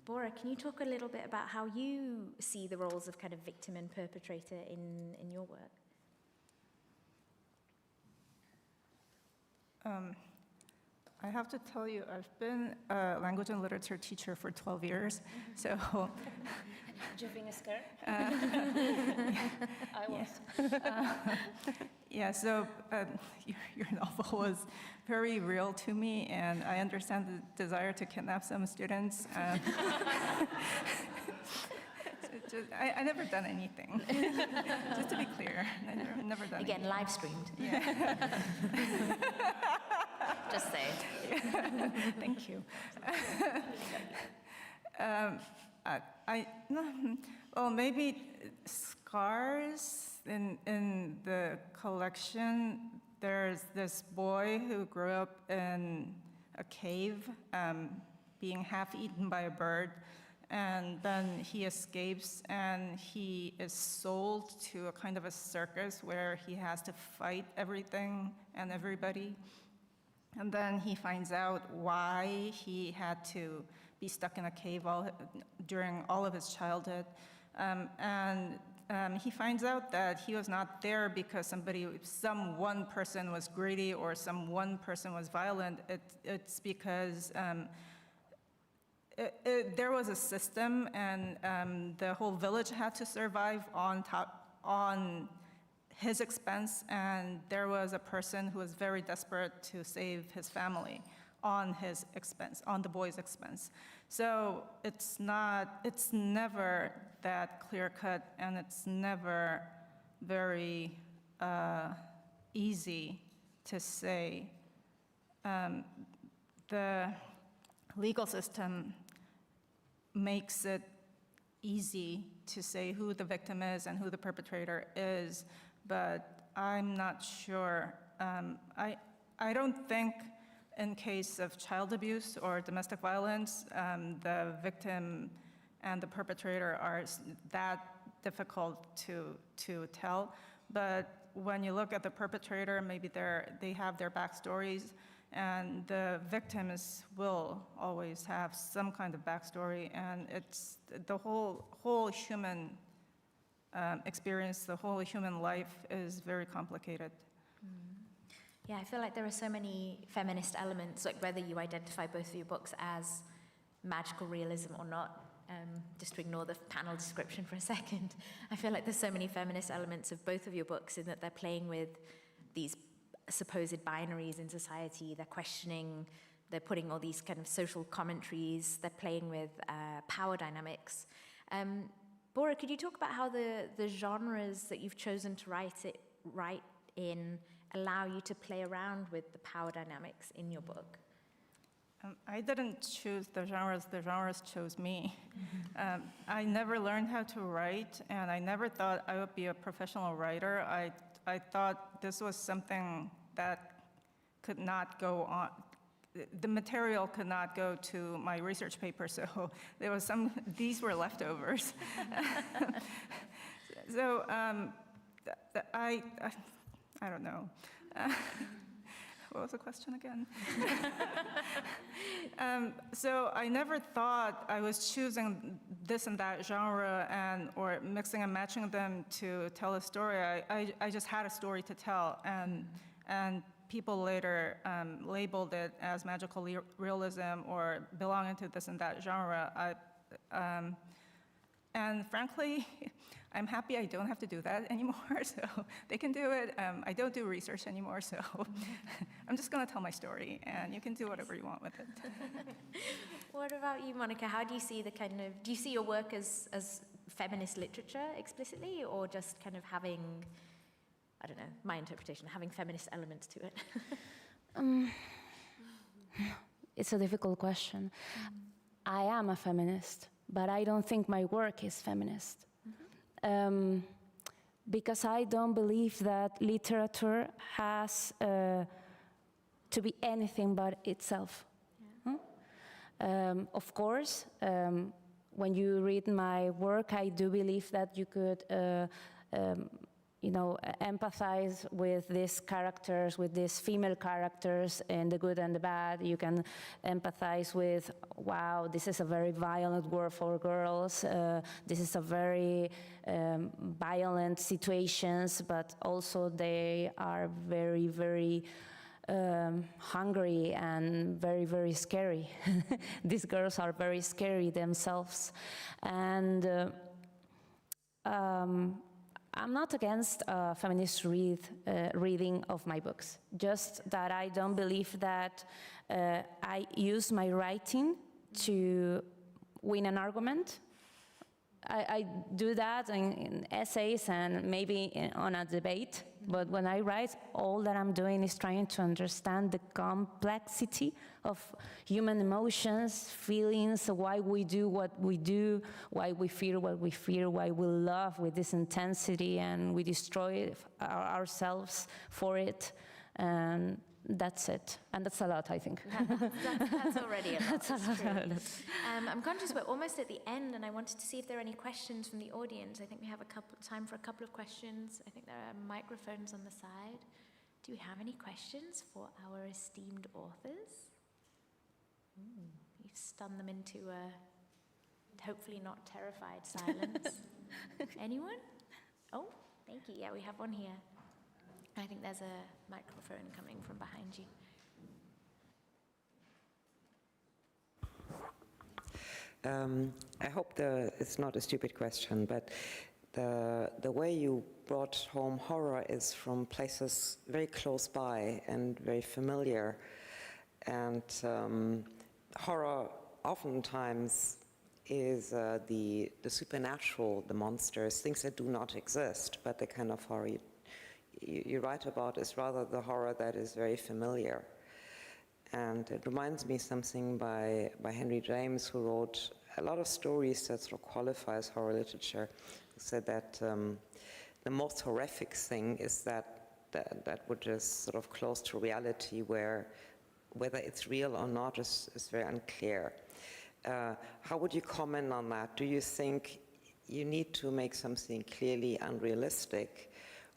Bora, can you talk a little bit about how you see the roles of kind of victim and perpetrator in your work? I have to tell you, I've been a language and literature teacher for 12 years, so... Have you been scared? I was. Yeah, so your novel was very real to me, and I understand the desire to kidnap some students. I never done anything. Just to be clear, I never done anything. Again, live streamed. Yeah. Just say it. Yeah. Thank you. Well, maybe scars in the collection. There's this boy who grew up in a cave, being half eaten by a bird, and then he escapes and he is sold to a kind of a circus where he has to fight everything and everybody. And then he finds out why he had to be stuck in a cave during all of his childhood. He finds out that he was not there because some one person was greedy or some one person was violent. It's because there was a system, and the whole village had to survive on his expense, and there was a person who was very desperate to save his family on his expense, on the boy's expense. So it's never that clear-cut, and it's never very easy to say. The legal system makes it easy to say who the victim is and who the perpetrator is, but I'm not sure. I don't think in case of child abuse or domestic violence, the victim and the perpetrator are that difficult to tell. But when you look at the perpetrator, maybe they have their backstories, and the victims will always have some kind of backstory, and it's the whole human experience, the whole human life is very complicated. Yeah, I feel like there are so many feminist elements, like whether you identify both of your books as magical realism or not, just to ignore the panel description for a second. I feel like there's so many feminist elements of both of your books in that they're playing with these supposed binaries in society. They're questioning, they're putting all these kind of social commentaries, they're playing with power dynamics. Bora, could you talk about how the genres that you've chosen to write in allow you to play around with the power dynamics in your book? I didn't choose the genres chose me. I never learned how to write, and I never thought I would be a professional writer. I thought this was something that could not go on. the material could not go to my research paper, so there was these were leftovers. So I don't know. What was the question again? So I never thought I was choosing this and that genre or mixing and matching them to tell a story. I just had a story to tell, and people later labeled it as magical realism or belonging to this and that genre. And frankly, I'm happy I don't have to do that anymore, so they can do it. I don't do research anymore, so I'm just going to tell my story, and you can do whatever you want with it. What about you, Mónica? How do you see do you see your work as feminist literature explicitly, or just kind of having, I don't know, my interpretation, having feminist elements to it? It's a difficult question. I am a feminist, but I don't think my work is feminist. Because I don't believe that literature has to be anything but itself. Yeah. Of course, when you read my work, I do believe that you could empathize with these characters, with these female characters, and the good and the bad. You can empathize with, wow, this is a very violent world for girls. This is a very violent situations, but also they are very, very hungry and very, very scary. These girls are very scary themselves. And I'm not against feminist reading of my books, just that I don't believe that I use my writing to win an argument. I do that in essays and maybe on a debate, but when I write, all that I'm doing is trying to understand the complexity of human emotions, feelings, why we do what we do, why we fear what we fear, why we love with this intensity and we destroy ourselves for it. And that's it. And that's a lot, I think. That's already a lot. That's a lot. I'm conscious we're almost at the end, and I wanted to see if there are any questions from the audience. I think we have time for a couple of questions. I think there are microphones on the side. Do we have any questions for our esteemed authors? You've stunned them into a hopefully not terrified silence. Anyone? Oh, thank you. Yeah, we have one here. I think there's a microphone coming from behind you. I hope it's not a stupid question, but the way you brought home horror is from places very close by and very familiar. And horror oftentimes is the supernatural, the monsters, things that do not exist, but the kind of horror you write about is rather the horror that is very familiar. And it reminds me something by Henry James, who wrote a lot of stories that sort of qualify as horror literature. He said that the most horrific thing is that which is sort of close to reality, where whether it's real or not is very unclear. How would you comment on that? Do you think you need to make something clearly unrealistic,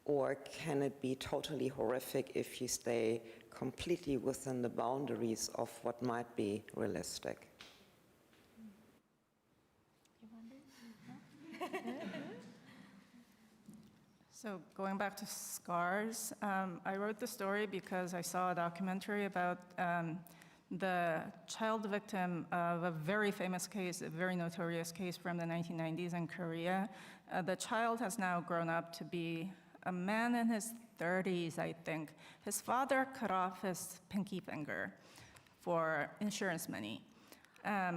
or can it be totally horrific if you stay completely within the boundaries of what might be realistic? So going back to Scars, I wrote the story because I saw a documentary about the child victim of a very famous case, a very notorious case from the 1990s in Korea. The child has now grown up to be a man in his 30s, I think. His father cut off his pinky finger for insurance money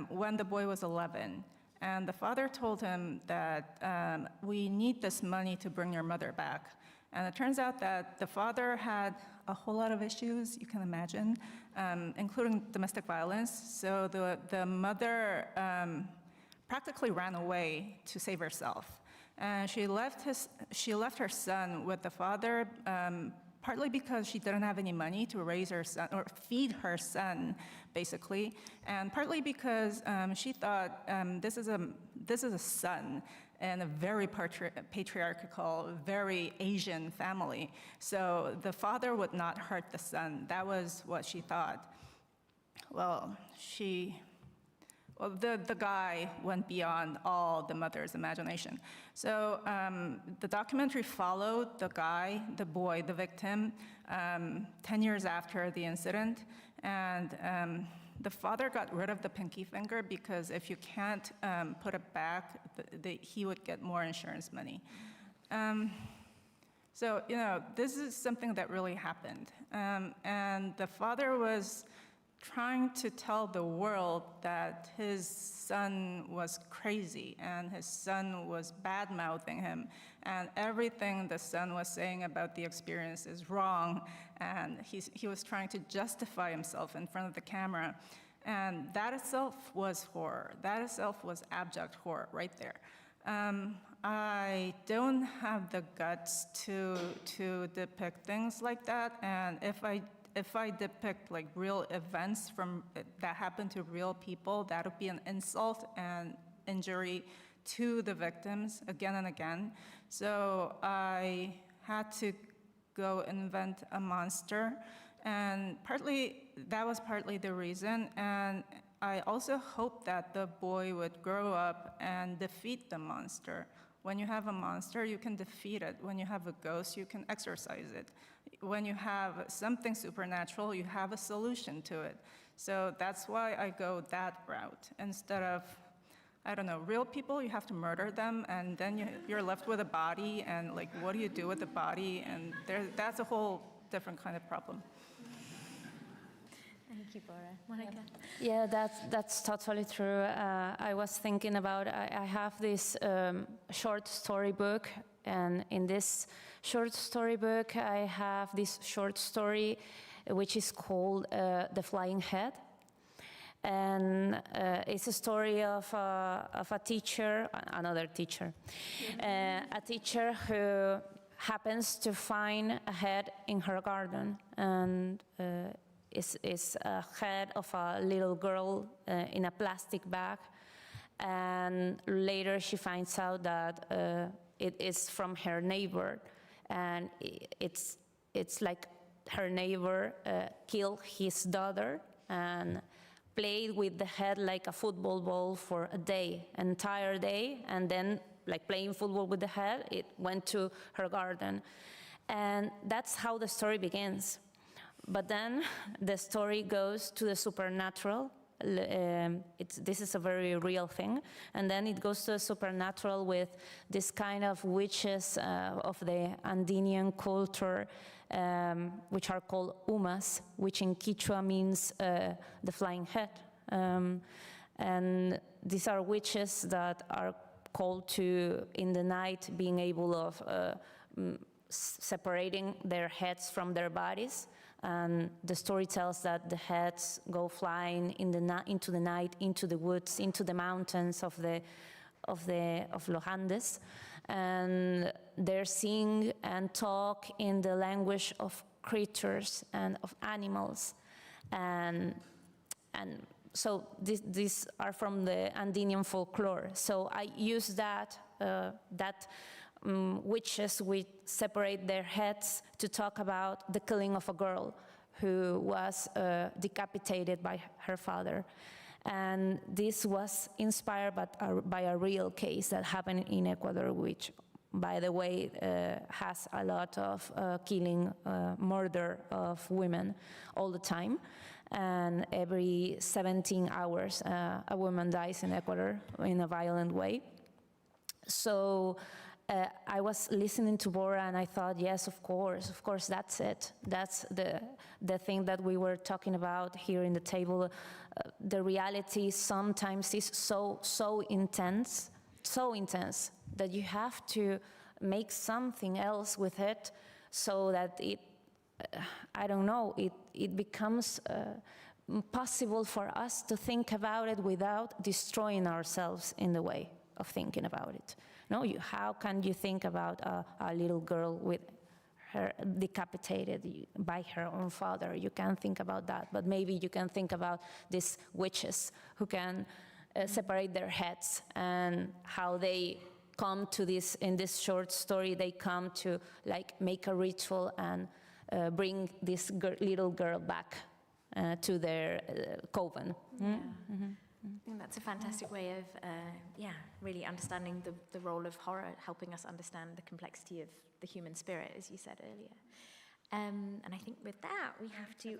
when the boy was 11. And the father told him that we need this money to bring your mother back. And it turns out that the father had a whole lot of issues, you can imagine, including domestic violence. So the mother practically ran away to save herself. And she left her son with the father, partly because she didn't have any money to raise her son, or feed her son, basically, and partly because she thought this is a son in a very patriarchal, very Asian family. So the father would not hurt the son. That was what she thought. Well, the guy went beyond all the mother's imagination. So the documentary followed the guy, the boy, the victim, 10 years after the incident. And the father got rid of the pinky finger because if you can't put it back, he would get more insurance money. So, this is something that really happened. And the father was trying to tell the world that his son was crazy and his son was bad-mouthing him, and everything the son was saying about the experience is wrong, and he was trying to justify himself in front of the camera. And that itself was horror. That itself was abject horror right there. I don't have the guts to depict things like that, and if I depict like real events that happen to real people, that would be an insult and injury to the victims again and again. So I had to go invent a monster, and that was partly the reason. And I also hoped that the boy would grow up and defeat the monster. When you have a monster, you can defeat it. When you have a ghost, you can exorcise it. When you have something supernatural, you have a solution to it. So that's why I go that route. Instead of, I don't know, real people, you have to murder them, and then you're left with a body, and like, what do you do with the body? And that's a whole different kind of problem. Thank you, Bora. Mónica? Yeah, that's totally true. I was thinking about, I have this short story book, and in this short story book, I have this short story which is called The Flying Head. And it's a story of a teacher, another teacher, a teacher who happens to find a head in her garden, and is a head of a little girl in a plastic bag, and later she finds out that it is from her neighbor, and it's like her neighbor killed his daughter and played with the head like a football ball for a day, an entire day, and then like playing football with the head, it went to her garden. And that's how the story begins. But then the story goes to the supernatural. This is a very real thing. And then it goes to the supernatural with this kind of witches of the Andean culture, which are called umas, which in Quechua means the flying head. And these are witches that are called to, in the night, being able of separating their heads from their bodies. And the story tells that the heads go flying into the night, into the woods, into the mountains of Los Andes, and they sing and talk in the language of creatures and of animals, and so these are from the Andean folklore. So I use that witches would separate their heads to talk about the killing of a girl who was decapitated by her father. And this was inspired by a real case that happened in Ecuador, which, by the way, has a lot of killing, murder of women all the time. And every 17 hours, a woman dies in Ecuador in a violent way. So I was listening to Bora and I thought, yes, of course, that's it. That's the thing that we were talking about here in the table. The reality sometimes is so intense that you have to make something else with it so that it, I don't know, it becomes possible for us to think about it without destroying ourselves in the way of thinking about it. No, how can you think about a little girl with her decapitated by her own father. You can think about that, but maybe you can think about these witches who can separate their heads and how they come to this, in this short story, they come to like make a ritual and bring this little girl back to their coven. Yeah. I think that's a fantastic way of, really understanding the role of horror, helping us understand the complexity of the human spirit, as you said earlier. And I think with that, we have to...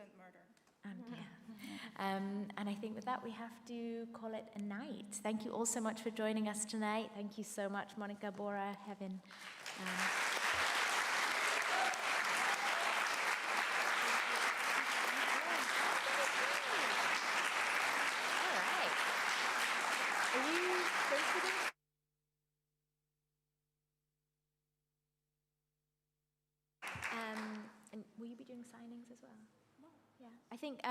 And I think with that, we have to call it a night. Thank you all so much for joining us tonight. Thank you so much, Mónica, Bora, Heaven. And will you be doing signings as well? No. Yeah, I think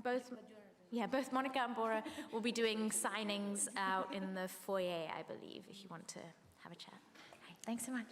both Mónica and Bora will be doing signings out in the foyer, I believe, if you want to have a chat. Okay, thanks so much.